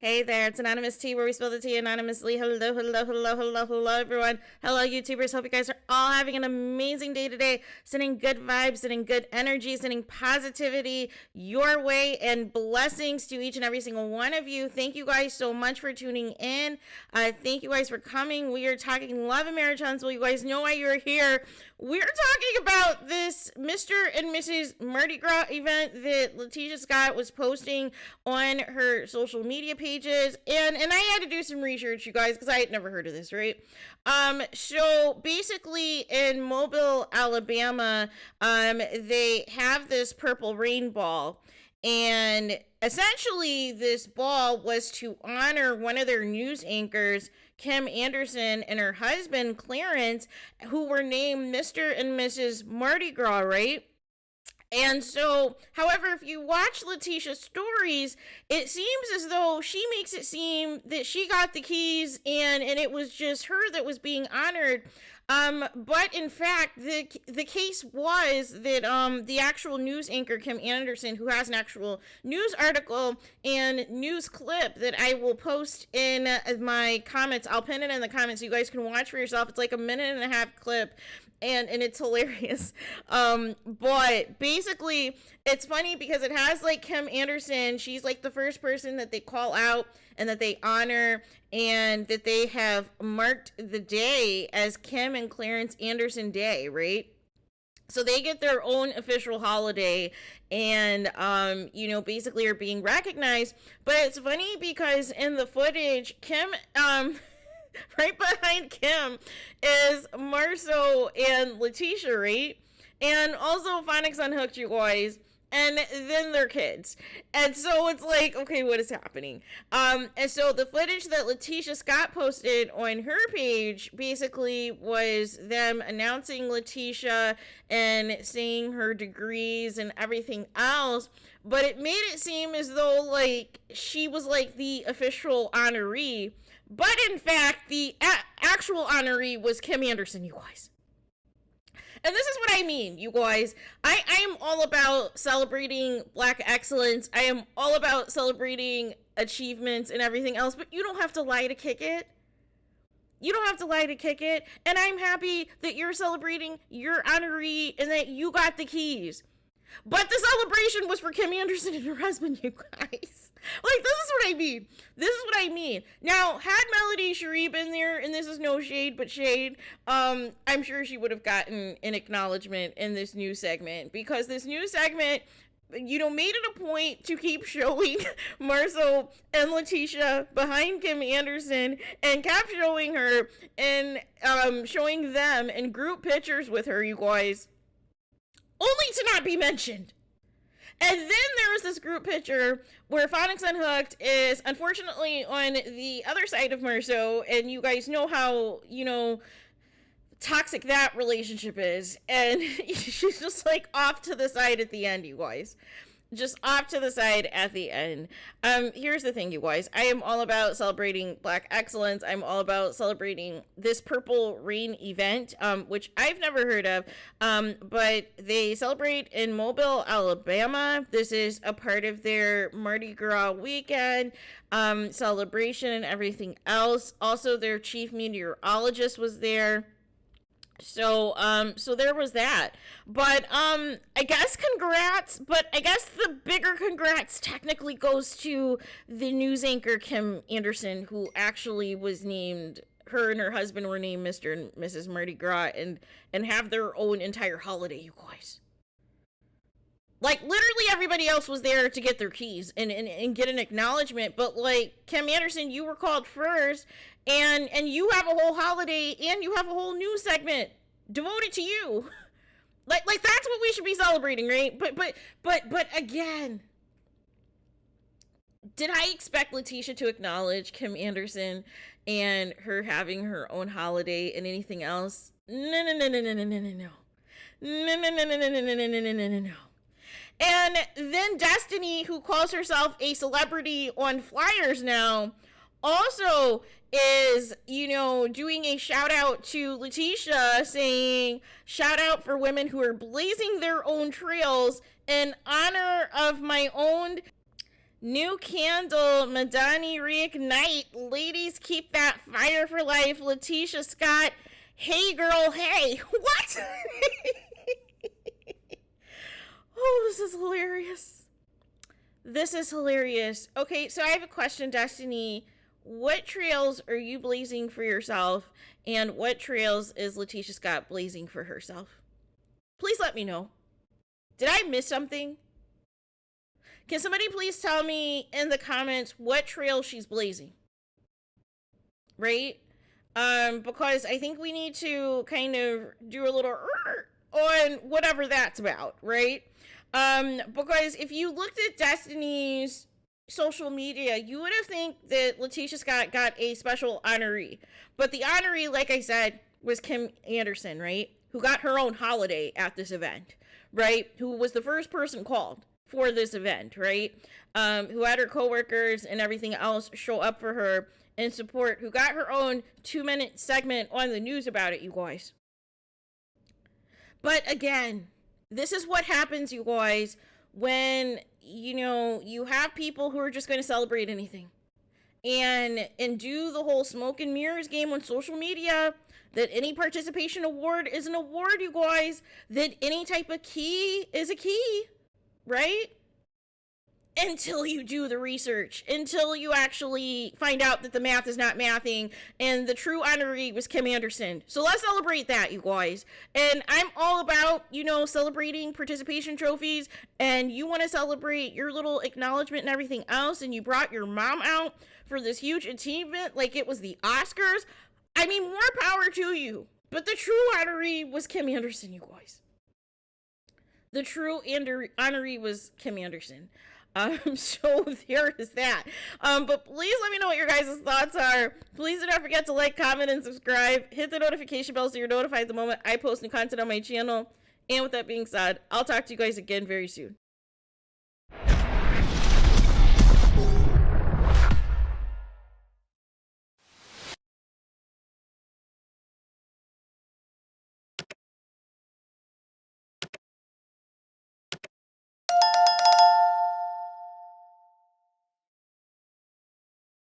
Hey there, it's Anonymous T, where we spill the tea anonymously. Hello, hello, hello, hello, hello, everyone. Hello, YouTubers. Hope you guys are all having an amazing day today. Sending good vibes, sending good energy, sending positivity your way, and blessings to each and every single one of you. Thank you guys so much for tuning in. Thank you guys for coming. We are talking love and marriage hunts. Well, you guys know why you're here. We're talking about this Mr. and Mrs. Mardi Gras event that LaTisha Scott was posting on her social media pages, and I had to do some research, you guys, because I had never heard of this, right? So basically in Mobile, Alabama, they have this purple rain ball, and essentially this ball was to honor one of their news anchors, Kim Anderson, and her husband, Clarence, who were named Mr. and Mrs. Mardi Gras, right? And so, however, if you watch LaTisha's stories, it seems as though she makes it seem that she got the keys and it was just her that was being honored. But in fact, the case was that the actual news anchor, Kim Anderson, who has an actual news article and news clip that I will post in my comments, I'll pin it in the comments so you guys can watch for yourself. It's like a 1.5-minute clip. And it's hilarious. But basically, it's funny because it has like Kim Anderson. She's like the first person that they call out and that they honor, and that they have marked the day as Kim and Clarence Anderson Day, right? So they get their own official holiday and, basically are being recognized. But it's funny because in the footage, Kim, right behind Kim is Marceau and LaTisha, right? And also Phonics Unhooked, you guys. And then their kids. And so it's like, okay, what is happening? And so the footage that LaTisha Scott posted on her page basically was them announcing LaTisha and saying her degrees and everything else. But it made it seem as though like she was like the official honoree. But in fact, the actual honoree was Kim Anderson, you guys. And this is what I mean, you guys. I am all about celebrating Black excellence. I am all about celebrating achievements and everything else, but you don't have to lie to kick it. You don't have to lie to kick it. And I'm happy that you're celebrating your honoree and that you got the keys. But the celebration was for Kim Anderson and her husband, you guys. Like, this is what I mean. This is what I mean. Now, had Melody Cherie been there, and this is no shade, but shade, I'm sure she would have gotten an acknowledgement in this new segment, because this new segment, made it a point to keep showing Marceau and LaTisha behind Kim Anderson, and kept showing her and showing them in group pictures with her, you guys, only to not be mentioned. And then there was this group picture where Phonics Unhooked is unfortunately on the other side of Marceau, and you guys know how, toxic that relationship is. And she's just like off to the side at the end, you guys. Just off to the side at the end. Here's the thing, you guys. I am all about celebrating Black excellence. I'm all about celebrating this Purple Rain event, which I've never heard of. But they celebrate in Mobile, Alabama. This is a part of their Mardi Gras weekend celebration and everything else. Also, their chief meteorologist was there. So there was that. But, I guess congrats, but I guess the bigger congrats technically goes to the news anchor, Kim Anderson, who actually was named, her and her husband were named Mr. and Mrs. Mardi Gras and have their own entire holiday, you guys. Like, literally everybody else was there to get their keys and get an acknowledgement, but, like, Kim Anderson, you were called first, and you have a whole holiday, and you have a whole news segment devoted to you. Like that's what we should be celebrating, right? But again, did I expect LaTisha to acknowledge Kim Anderson and her having her own holiday and anything else? No. And then Destiny, who calls herself a celebrity on flyers now, also is, doing a shout out to LaTisha, saying, shout out for women who are blazing their own trails in honor of my own New candle, Madani reignite. Ladies, keep that fire for life. LaTisha Scott, hey girl, hey. What? Oh, this is hilarious. This is hilarious. Okay, so I have a question, Destiny. What trails are you blazing for yourself? And what trails is LaTisha Scott blazing for herself? Please let me know. Did I miss something? Can somebody please tell me in the comments what trail she's blazing? Right? Because I think we need to kind of do a little on whatever that's about, right? Because if you looked at Destiny's social media, you would have think that LaTisha Scott got a special honoree. But the honoree, like I said, was Kim Anderson, right? Who got her own holiday at this event, right? Who was the first person called for this event, right? Who had her coworkers and everything else show up for her and support, who got her own 2-minute segment on the news about it, you guys. But again, this is what happens, you guys, when, you know, you have people who are just going to celebrate anything and do the whole smoke and mirrors game on social media, that any participation award is an award, you guys, that any type of key is a key, right? Until you do the research, until you actually find out that the math is not mathing and the true honoree was Kim Anderson. So let's celebrate that, you guys. And I'm all about, you know, celebrating participation trophies, and you want to celebrate your little acknowledgement and everything else, and you brought your mom out for this huge achievement like it was the Oscars. I mean, more power to you. But the true honoree was Kim Anderson, you guys. The true honoree was Kim Anderson. So there is that. But please let me know what your guys' thoughts are. Please do not forget to like, comment, and subscribe. Hit the notification bell so you're notified the moment I post new content on my channel. And with that being said, I'll talk to you guys again very soon.